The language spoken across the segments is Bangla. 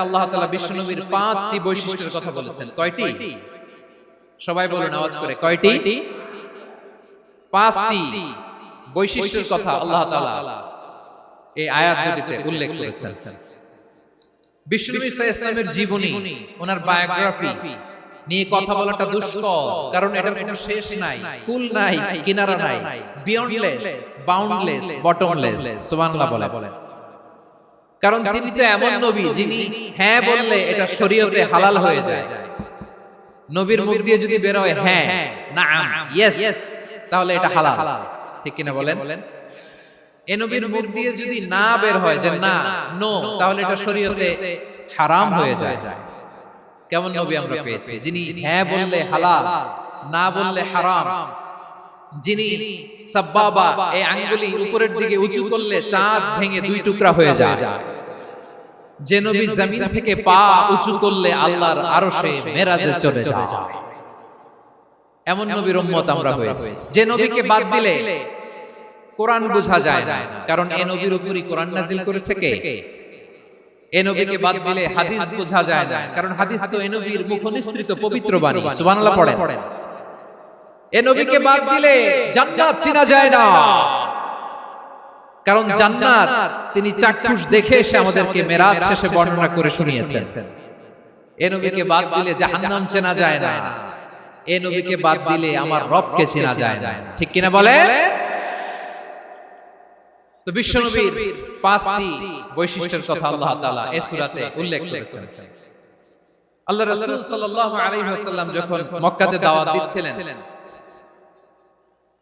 আল্লাহ তাআলা বিশ্বনবীর 5টি বৈশিষ্ট্যের কথা বলেছেন। কয়টি? সবাই বলুন আওয়াজ করে, কয়টি? 5টি বৈশিষ্ট্যের কথা আল্লাহ তাআলা এই আয়াত দুটিতে উল্লেখ করেছেন। বিশ্বনবী সাল্লাল্লাহু আলাইহি ওয়াসাল্লামের জীবনী, ওনার বায়োগ্রাফি নিয়ে কথা বলাটা দুষ্কর, কারণ এটার কোনো শেষ নাই, কুল নাই, কিনারা নাই, বিয়ন্ডলেস, বাউন্ডলেস, বটমলেস। সুবহানাল্লাহ বলেন। কারণ তিনি তো এমন নবী যিনি হ্যাঁ বললে এটা শরীয়তে হালাল হয়ে যায়। নবীর মুখ দিয়ে যদি বের হয় হ্যাঁ, নাআম, ইয়েস, তাহলে এটা হালাল। ঠিক কিনা বলেন? এই নবীর মুখ দিয়ে যদি না বের হয় যে না, নো, তাহলে এটা শরীয়তে হারাম হয়ে যায়। কেমন নবী আমরা পেয়েছি যিনি হ্যাঁ বললে হালাল, না বললে হারাম, যিনি সাব্বাবা এই আঙ্গুলি উপরের দিকে উঁচু করলে চাঁদ ভেঙে দুই টুকরা হয়ে যায়, যে নবী জমিন থেকে পা উঁচু করলে আল্লাহর আরশে মেরাজে চলে যায়, এমন নবীর উম্মত আমরা হয়েছি। যে নবীকে বাদ দিলে কোরআন বোঝা যায় না, কারণ এই নবীর উপরই কোরআন নাজিল করেছে কে? এই নবীকে বাদ দিলে হাদিস বোঝা যায় না, কারণ হাদিস তো এই নবীর মুখনিসৃত পবিত্র বাণী। সুবহানাল্লাহ পড়েন। এই নবীকে বাদ দিলে জান্নাত চেনা যায় না, কারণ জান্নাত তিনি চাক্ষুষ দেখে এসে আমাদেরকে মেরাজ শেষে বর্ণনা করে শুনিয়েছেন। এই নবীকে বাদ দিলে জাহান্নাম চেনা যায় না, এই নবীকে বাদ দিলে আমার রবকে চেনা যায় না। ঠিক কিনা বলেন? তো বিশ্বনবীর 5টি বৈশিষ্ট্যের কথা আল্লাহ তাআলা এই সূরাতে উল্লেখ করেছেন। আল্লাহ রাসূল সাল্লাল্লাহু আলাইহি ওয়াসাল্লাম যখন মক্কাতে দাওয়াত দিচ্ছিলেন,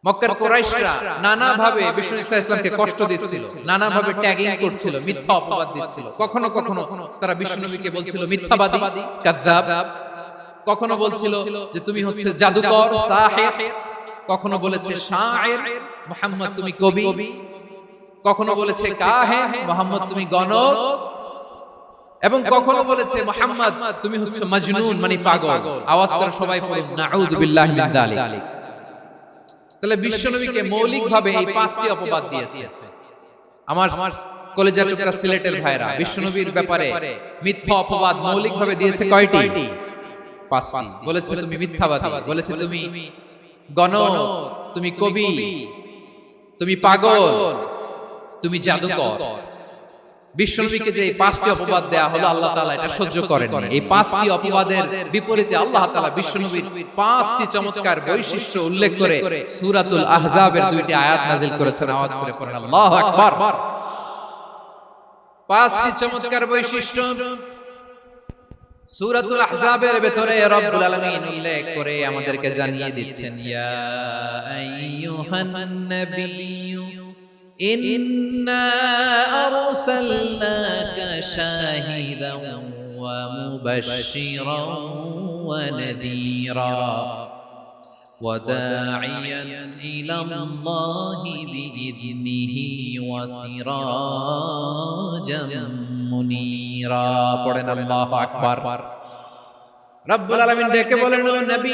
মক্কার কুরাইশরা নানা ভাবে বিষ্ণু ইসা ইসলামকে কষ্ট দিচ্ছিল, নানা ভাবে ট্যাগিং করছিল, মিথ্যা অপবাদ দিচ্ছিল। কখনো কখনো তারা বিষ্ণু নবীকে বলছিল মিথ্যাবাদী, কাযযাব। কখনো বলছিল যে তুমি হচ্ছে জাদুকর, সাহির। কখনো বলেছে শায়ের, মুহাম্মদ তুমি কবি। কখনো বলেছে কাহিন, মুহাম্মদ তুমি গণক। এবং কখনো বলেছে মুহাম্মদ তুমি হচ্ছে মাজনুন, মানে পাগল। আওয়াজ করে সবাই পড়ুন নাউযু বিল্লাহি মিন যালিক। তাহলে বিশ্বনবীকে মৌলিকভাবে এই 5টি অপবাদ দিয়েছে। আমার কলেজের টুকরা সিলেটের ভাইরা, বিশ্বনবীর ব্যাপারে মিথ্যা অপবাদ মৌলিকভাবে দিয়েছে কয়টি? 5টি। বলেছে তুমি মিথ্যাবাদী, বলেছে তুমি গণক, তুমি কবি, তুমি পাগল, তুমি জাদুকর। বিশ্বনবীকে যে 5টি অপবাদ দেয়া হলো, আল্লাহ তাআলা এটা সহ্য করেন। এই 5টি অপবাদের বিপরীতে আল্লাহ তাআলা বিশ্বনবীর 5টি চমৎকার বৈশিষ্ট্য উল্লেখ করে সূরাতুল আহজাবের 2টি আয়াত নাযিল করেছেন। আওয়াজ করে পড়েন আল্লাহু আকবার। 5টি চমৎকার বৈশিষ্ট্য সূরাতুল আহজাবের ভেতরে রব্বুল আলামিন উল্লেখ করে আমাদেরকে জানিয়ে দিচ্ছেন, ইয়া আইয়ুহান নাবিয়্যু ইন্না আরসালনাকা শাহিদান ওয়া মুবাশশিরান ওয়া নাযীরা ওয়া দাঈয়ান ইলাল্লাহি বিইذনিহি ওয়া সিরাজাম মুনীরা। পড়েন আল্লাহু আকবার। রব্বুল আলামিন ডেকে বলেন, ও নবী,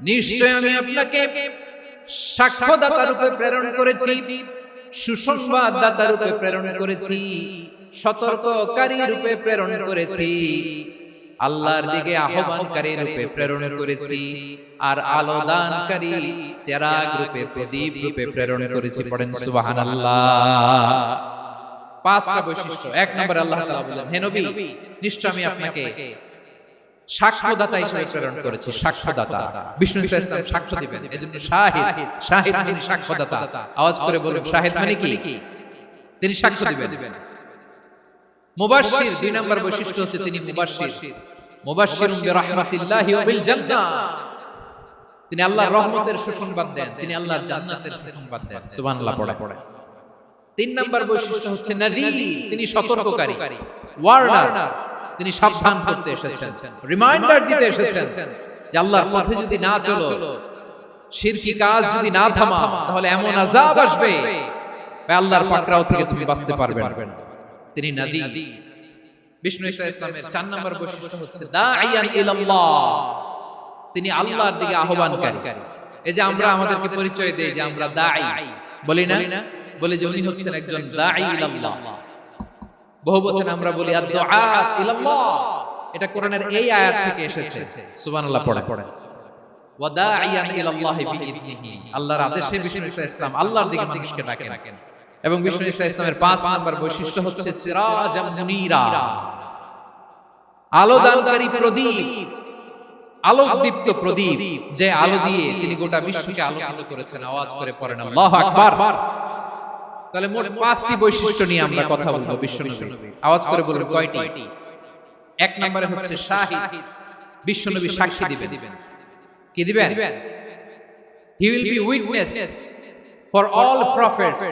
নিশ্চয় আমি আপনাকে সাক্ষ্যদাতা রূপে প্রেরণ করেছি, সুসংবাদদাতা রূপে প্রেরণ করেছি, সতর্ককারী রূপে প্রেরণ করেছি, আল্লাহর দিকে আহ্বানকারী রূপে প্রেরণ করেছি, আর আলোদানকারী চেরাগ রূপে, প্রদীপ রূপে প্রেরণ করেছি। পড়েন সুবহানাল্লাহ। 5টা বৈশিষ্ট্য। 1 নম্বরে আল্লাহ তাআলা বলেন, হে নবী, নিশ্চয় আমি আপনাকে সাক্ষ্যদাতা হিসেবে প্রেরণ করেছি। সাক্ষ্যদাতা, বিষ্ণু ইসলাম সাক্ষ্য দিবেন, এজন্য শাহিদ। শাহিদ মানে সাক্ষ্যদাতা। আওয়াজ করে বলুন, শাহিদ মানে কি? তিনি সাক্ষ্য দিবেন। মুবাশশির, 2 নম্বর বৈশিষ্ট্য হচ্ছে তিনি মুবাশশির। মুবাশশিরুন বিরাহমাতিল্লাহি ওয়া বিল জান্নাহ। তিনি আল্লাহর রহমতের সুসংবাদ দেন, তিনি আল্লাহর জান্নাতের সুসংবাদ দেন। সুবহানাল্লাহ পড়ে। 3 নম্বর বৈশিষ্ট্য হচ্ছে নাযীর, তিনি সতর্ককারী, ওয়ার্নার। তিনি সাবধান করতে এসেছেন, রিমাইন্ডার দিতে এসেছেন যে আল্লাহর পথে যদি না চলো, শিরকি কাজ যদি না থামা, তাহলে এমন আযাব আসবে আল্লাহর পাকড়াও থেকে তুমি বাঁচতে পারবে না। তিনি নাযীর। বিষ্ণু ইসলামের 4 নম্বর বৈশিষ্ট্য হচ্ছে দাঈয়ান ইলাল্লাহ, তিনি আল্লাহর দিকে আহ্বানকারী। এই যে আমরা আমাদেরকে পরিচয় দেই যে আমরা দাঈ, বলি না? বলে যে উনি হচ্ছেন একজন দাঈ ইলাল্লাহ। বহুবচন আমরা বলি আদ-দুআত ইলাল্লাহ, এটা কোরআনের এই আয়াত থেকে এসেছে। সুবহানাল্লাহ পড়েন। ওয়া দাঈয়ান ইলাল্লাহি বিইذনিহি, আল্লাহর আদেশে বিষ্ণু ঈসা ইসলাম আল্লাহর দিকে মানুষকে ডাকেন। এবং বিষ্ণু ঈসা ইসলামের 5 নাম্বার বৈশিষ্ট্য হচ্ছে সিরাজাম মুনীরা, আলোদানকারী প্রদীপ, আলোকদীপ্ত প্রদীপ, যে আলো দিয়ে তিনি গোটা বিশ্বকে আলোকিত করেছেন। আওয়াজ করে পড়েন আল্লাহু আকবার। তাহলে মোট 5টি বৈশিষ্ট্য নিয়ে আমরা কথা বলবো বিশ্বনবী। আওয়াজ করে বলুন কয়টি? এক নম্বরে হচ্ছে শাহিদ, বিশ্বনবী সাক্ষী দিবেন। কি দিবেন? He will be witness for all prophets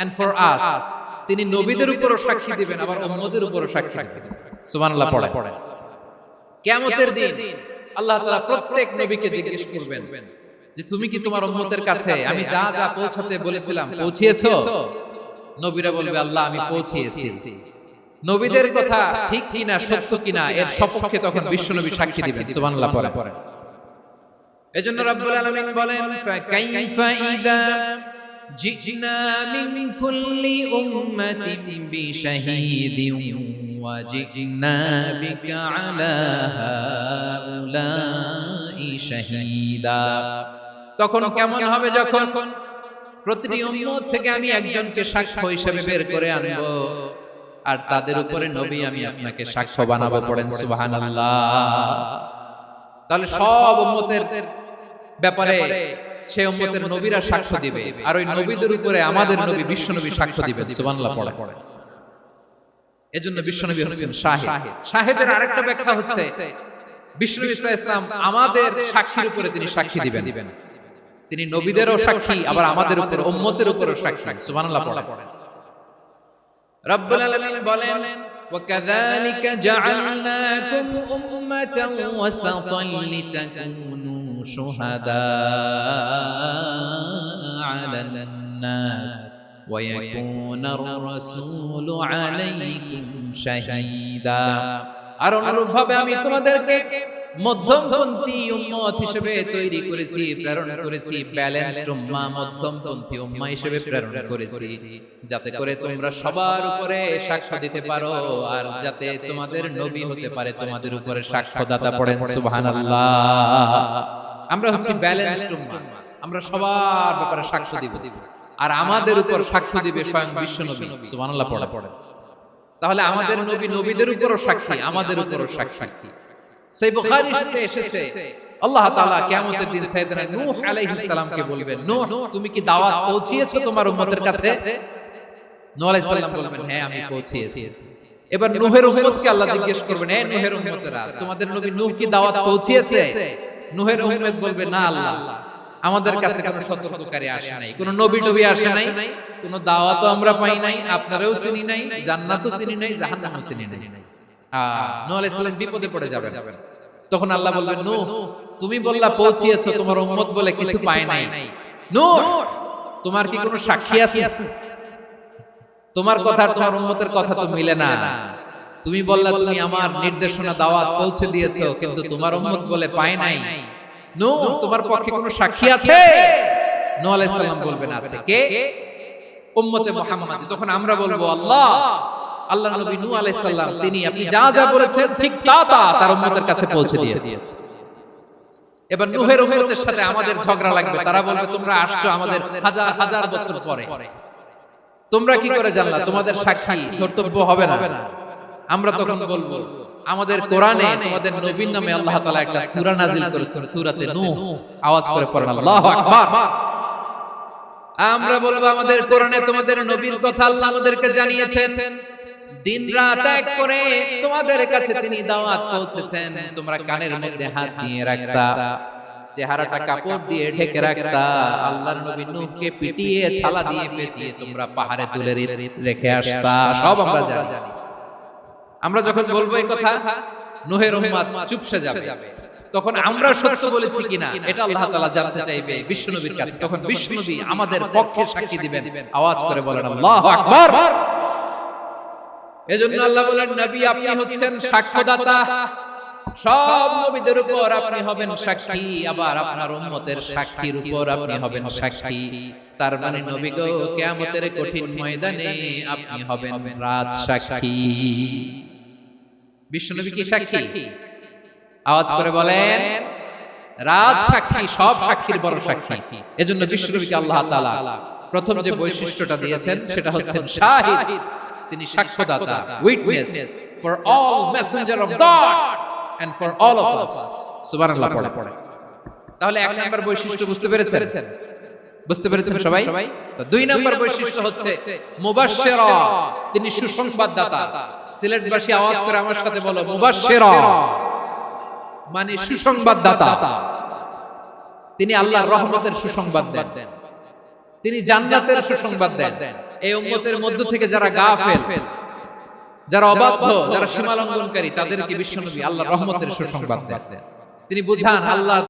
and for us. তিনি নবীদের উপরও সাক্ষী দিবেন, আবার উম্মতের উপরও সাক্ষী দিবেন। সুবহানাল্লাহ পড়েন। কিয়ামতের দিন আল্লাহ তাআলা প্রত্যেক নবীকে জিজ্ঞেস করবেন যে তুমি কি তোমার উম্মতের কাছে আমি যা যা পৌঁছাতে বলেছিলাম পৌঁছিয়েছো? নবীরা বলবে আল্লাহ আমি পৌঁছিয়েছি। নবীদের কথা ঠিক কিনা, সত্য কিনা, এর সপক্ষে তখন বিশ্বনবী সাক্ষী দিবেন। সুবহানাল্লাহ পড়েন। এজন্য রব্বুল আলামিন বলেন ফাকাইফা ইযা জিনা মিন কুল্লি উম্মাতিন বিশাহীদিন ওয়া জিনা বিকা আলা হাউলাই শাহীদা। তখন কেমন হবে যখন প্রতিটি উম্মত থেকে আমি একজনকে সাক্ষ্য হিসেবে বের করে আনব, আর তাদের উপরে নবী আমি আপনাকে সাক্ষ্য বানাবো। পড়েন সুবহানাল্লাহ। তাহলে সব উম্মতের ব্যাপারে সেই উম্মতের নবীরা সাক্ষ্য দিবে, আর ওই নবীদের উপরে আমাদের নবী বিশ্বনবী সাক্ষ্য দিবেন। সুবহানাল্লাহ পড়েন। এজন্য বিশ্বনবী হচ্ছেন শাহিদ। শাহিদের আরেকটা ব্যাখ্যা হচ্ছে বিষ্ণু ঈসা ইসলাম আমাদের সাক্ষীর উপরে তিনি সাক্ষী দিবেন। তিনি নবীদেরও সাক্ষী, আবার আমাদের উপর উম্মতের উপরও সাক্ষী। সুবহানাল্লাহ পড়েন। রব্বুল আলামিন বলেন وَكَذَلِكَ جَعَلْنَاكُمْ أُمَّةً وَسَطًا لِتَكُونُوا شُهَدَاءَ عَلَى النَّاسِ وَيَكُونَ الرَّسُولُ عَلَيْكُمْ شَهِيدًا। আর অনুরূপভাবে আমি তোমাদেরকে মধ্যমপন্থী উম্মত হিসেবে তৈরি করেছি, প্রেরণ করেছি, ব্যালেন্সড উম্মাহ, মধ্যমপন্থী উম্মাহ হিসেবে প্রেরণ করেছি, যাতে করে তোমরা সবার উপরে সাক্ষ্য দিতে পারো, আর যাতে তোমাদের নবী হতে পারে তোমাদের উপরে সাক্ষ্যদাতা। পড়েন সুবহানাল্লাহ। আমরা হচ্ছি ব্যালেন্সড উম্মাহ, আমরা সবার ব্যাপারে সাক্ষ্য দিব, আর আমাদের উপর সাক্ষ্য দিবে স্বয়ং বিশ্বনবী। সুবহানাল্লাহ পড়েন। তাহলে আমাদের নবী নবীদের উপরও সাক্ষী, আমাদের উপরও সাক্ষী। সেই বুখারীতে এসেছে আল্লাহ তাআলা কিয়ামতের দিন সাইয়েদনা নূহ আলাইহিস সালামকে বলবেন, নূহ তুমি কি দাওয়াত পৌঁছিয়েছো তোমার উম্মতের কাছে? নূহ আলাইহিস সালাম বলবেন হ্যাঁ আমি পৌঁছিয়েছি। এবার নূহের উম্মতকে আল্লাহ জিজ্ঞেস করবেন, হে নূহের উম্মতেরা তোমাদের নবী নূহ কি দাওয়াত পৌঁছিয়েছে? নূহের উম্মত বলবে না আল্লাহ, আমাদের কাছে কোনো সতর্ককারী আসে নাই, কোনো নবী আসে নাই, কোনো দাওয়াতও আমরা পাই নাই, আপনারাও চিনি নাই, জান্নাতও চিনি নাই, জাহান্নামও চিনি নাই। নূহ আলাইহিস সালাম বিপদে পড়ে যাবেন। তখন আল্লাহ বলবেন নূহ তুমি বললা পৌঁছিয়েছো, তোমার উম্মত বলে কিছু পায় নাই। নূহ তোমার কি কোনো সাক্ষী আছে? তোমার কথা আর তোমার উম্মতের কথা তো মিলে না। তুমি বললা তুমি আমার নির্দেশনা দাওয়াত পৌঁছে দিয়েছো, কিন্তু তোমার উম্মত বলে পায় নাই। নূহ তোমার পক্ষে কোনো সাক্ষী আছে? নূহ আলাইহিস সালাম বলবেন আছে। কে? উম্মতে মুহাম্মদ। তখন আমরা বলবো আল্লাহ নবী নূহ আলাইহিস সালাম তিনি আপনি যা যা বলেছেন ঠিক তা তার উম্মতের কাছে পৌঁছে দিয়েছে। এবার নূহের উম্মতের সাথে আমাদের ঝগড়া লাগবে, তারা বলবে তোমরা আসছো আমাদের হাজার হাজার বছর পরে, তোমরা কি করে জানলা? তোমাদের সাক্ষী কর্তব্য হবে না? আমরা তখন বলবো আমাদের কোরআনে তোমাদের নবীর নামে আল্লাহ তাআলা একটা সূরা নাযিল করেছেন, সূরাতে নূহ। আওয়াজ করে পড়েন আল্লাহু আকবার। আমরা বলবো আমাদের কোরআনে তোমাদের নবীর কথা আল্লাহ আমাদেরকে জানিয়েছেন, দিন রাত এক করে তোমাদের কাছে তিনি দাওয়াত পৌঁছেছেন। তোমরা কানের মধ্যে হাত দিয়ে রাখতা, চেহারাটা কাপড় দিয়ে ঢেকে রাখতা, আল্লাহর নবী নূহকে পিটিয়ে ছালা দিয়ে পেঁচিয়ে তোমরা পাহাড়ে তুলে রেখে আসতা। সব আমরা জানি। আমরা যখন বলবো এই কথা নূহের উম্মত চুপসে যাবে, তখন আমরা সত্য বলেছি কিনা এটা আল্লাহ তাআলা জানতে চাইবে বিশ্বনবীর কাছে। তখন বিশ্বনবী আমাদের পক্ষে সাক্ষী দিবেন। আওয়াজ করে বলেন আল্লাহু আকবার। এজন্য আল্লাহ বলেন নবী আপনি হচ্ছেন সাক্ষ্যদাতা, সব নবীদের উপর আপনি হবেন সাক্ষী, আবার আপনার উম্মতের সাক্ষীর উপর আপনি হবেন সাক্ষী। তার মানে নবী গো কিয়ামতের কঠিন ময়দানে আপনি হবেন রাজ সাক্ষী। বিশ্বনবী কি সাক্ষী? আওয়াজ করে বলেন, রাজ সাক্ষী, সব সাক্ষীর বড় সাক্ষী। এজন্য বিশ্বনবীকে আল্লাহ তাআলা প্রথম যে বৈশিষ্ট্যটা দিয়েছেন সেটা হচ্ছে শাহিদ। তিনি সাক্ষ্যদাতা, witness for all messenger of God and for all of us. সুবহানাল্লাহ পড়ে। তাহলে এক নাম্বার বৈশিষ্ট্য বুঝতে পেরেছেন? বুঝতে পেরেছেন সবাই? তো দুই নাম্বার বৈশিষ্ট্য হচ্ছে মুবাশশিরা, তিনি সুসংবাদদাতা। সিলেটবাসী আওয়াজ করে আমার সাথে বলো, মুবাশশিরা মানে সুসংবাদদাতা। তিনি আল্লাহর রহমতের সুসংবাদ দেন, তিনি জান্নাতের সুসংবাদ দেন। এই উম্মতের মধ্য থেকে যারা গাফেল, যারা অবাধ্য, যারা সীমা লঙ্ঘনকারী, তাদেরকে বিশ্বনবী আল্লাহর রহমতের সুসংবাদ দেন। তিনি বুঝান আল্লাহ